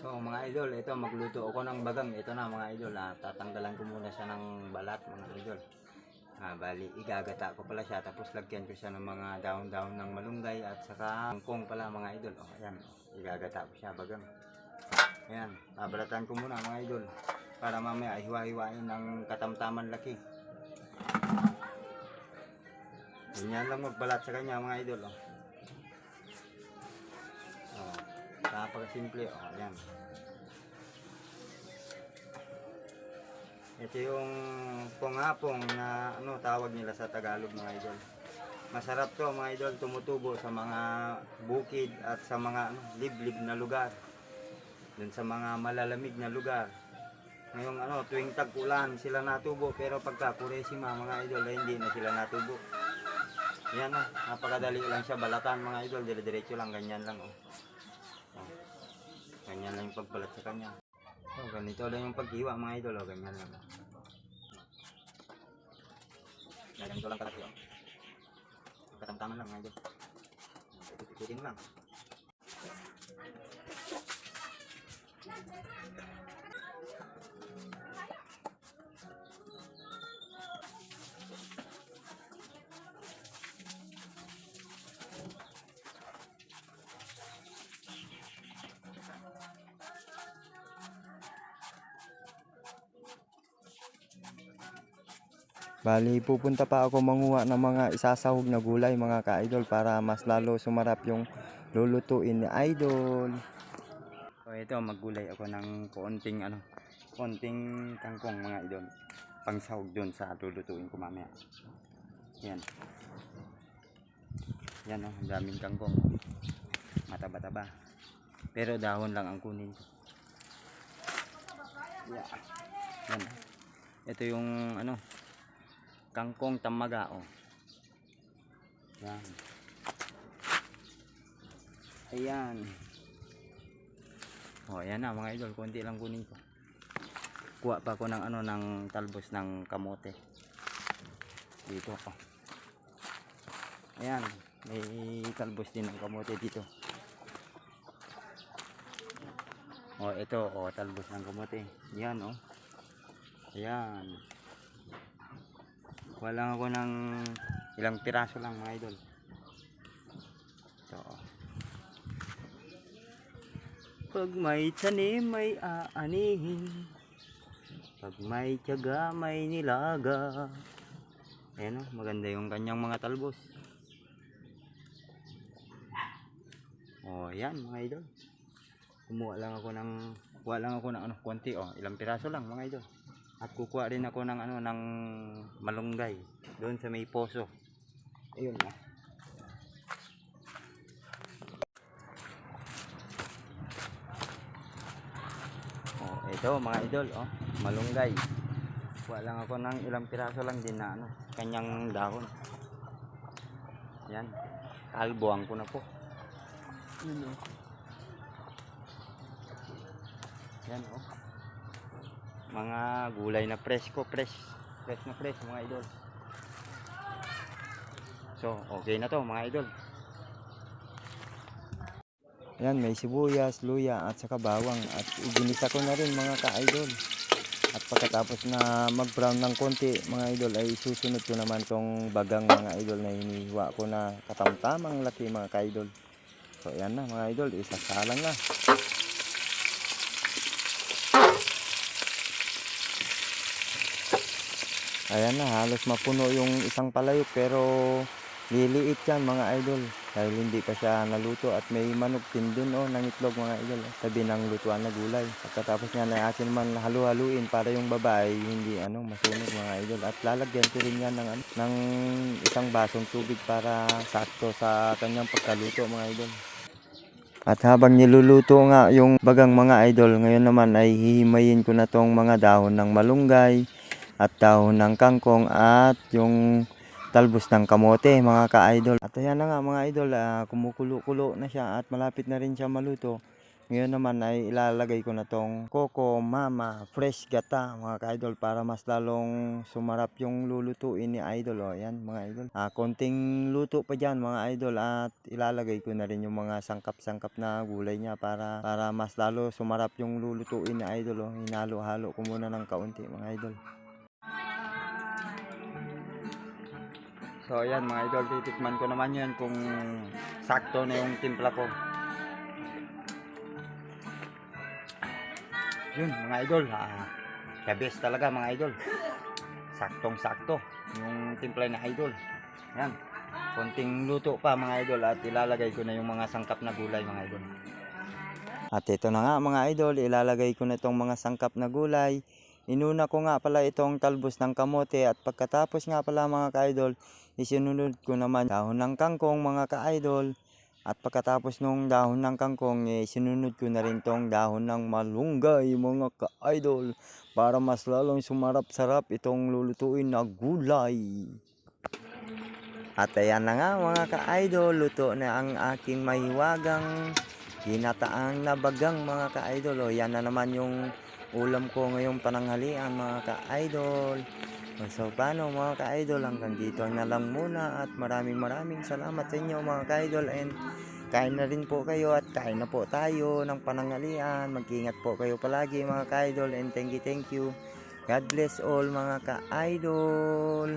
So mga idol, ito magluto ako ng bagang. Ito na mga idol, tatanggalan ko muna siya ng balat mga idol. Bali, igagata ko pala siya, tapos lagyan ko siya ng mga daon-daon ng malunggay at saka kangkong pala mga idol. Ayan, igagata ko siya bagang. Ayan, babalatan ko muna mga idol para mamaya hiwa-hiwain ng katamtaman laki. Ganyan lang magbalat sa kanya mga idol. Napakasimple. Ayan. Ito yung pong-hapong na tawag nila sa Tagalog mga idol. Masarap to mga idol, tumutubo sa mga bukid at sa mga liblib na lugar. Dun sa mga malalamig na lugar. Ngayong tuwing tag-ulan sila natubo, pero pagka kuresima mga idol ay hindi na sila natubo. Yan napakadali lang siya balatan mga idol, dire-diretso lang, ganyan lang ganyan lang yung pagbalat sa kanya. Ganito lang yung paghiwa mga idol, ganyan lang. Ganito lang kalaki katamtaman lang mga idol. Ikutin lang. Bali, pupunta pa ako manguha ng mga isasahog na gulay mga ka-idol para mas lalo sumarap yung lulutuin ni idol. So ito, maggulay ako ng konting kangkong mga idol. Pangsahog doon sa lulutuin ko mamaya. Yan. Yan ang daming kangkong. Mataba-taba. Pero dahon lang ang kunin ko. Yeah. Yan. Ito yung kangkong tamaga Yan. Ayan. Ayan na mga idol, konti lang kunin ko. Kuha pa ako ng ng talbos ng kamote. Dito ako. Ayan, may talbos din ng kamote dito. Ito, talbos ng kamote. Yan Ayan. Kuha lang ako ng ilang piraso lang mga idol. Ito. Pag may tanim may aanihin, pag may tiyaga may nilaga. Ayan maganda yung kanyang mga talbos. Ayan mga idol. Kuha lang ako ng konti ilang piraso lang mga idol. At kukuha rin ako ng ng malunggay doon sa may poso. Ayun ito mga idol malunggay. Kuha lang ako ng ilang piraso lang din na kanyang dahon. Yan, kalbuang ko na po. Yan mga gulay na fresh mga idol. So okay na to mga idol. Yan, may sibuyas, luya at saka bawang at iginisa ko na rin mga ka-idol. At pagkatapos na mag-brown ng konti mga idol ay susunod ko naman tong bagang mga idol na hinihiwa ko na katamtamang laki mga ka-idol. So ayan na mga idol, isasalang na. Ayan na, halos mapuno yung isang palayok pero liliit yan mga idol dahil hindi pa siya naluto at may manok din dun ng itlog mga idol tabi ng lutuan na gulay. Pagkatapos niya na akin man halu-haluin para yung babae hindi masunog mga idol at lalagyan ko rin yan ng isang basong tubig para sakto sa kanyang pagkaluto mga idol. At habang niluluto nga yung bagang mga idol, ngayon naman ay hihimayin ko na tong mga dahon ng malunggay at dahon ng kangkong at yung talbos ng kamote mga ka-idol. At ayan na nga mga idol, kumukulo-kulo na siya at malapit na rin siya maluto. Ngayon naman ay ilalagay ko na tong Coco Mama Fresh Gata mga ka-idol para mas lalong sumarap yung lulutuin ni idol. O yan mga idol. Konting luto pa dyan mga idol at ilalagay ko na rin yung mga sangkap-sangkap na gulay niya para mas lalo sumarap yung lulutuin ni idol. O, hinalo-halo ko muna ng kaunti mga idol. So ayan mga idol, titikman ko naman yan kung sakto na yung timpla ko. Yun mga idol, the best talaga mga idol. Saktong sakto yung timpla na idol. Yan, konting luto pa mga idol at ilalagay ko na yung mga sangkap na gulay mga idol. At ito na nga mga idol, ilalagay ko na itong mga sangkap na gulay. Inuna ko nga pala itong talbos ng kamote at pagkatapos nga pala mga ka-idol, isinunod ko naman dahon ng kangkong mga ka-idol. At pagkatapos nung dahon ng kangkong, sinunod ko na rin tong dahon ng malunggay mga ka-idol para mas lalong sumarap-sarap itong lulutuin na gulay. At ayan na nga mga ka-idol, luto na ang aking mahiwagang ginataang na bagang mga ka-idol. O yan na naman yung ulam ko ngayong pananghalian mga ka-idol. So paano mga ka-idol, hanggang dito na lang muna at maraming salamat sa inyo mga ka-idol, and kain na rin po kayo at kain na po tayo ng pananghalian. Mag-ingat po kayo palagi mga ka-idol, and thank you. God bless all mga ka-idol.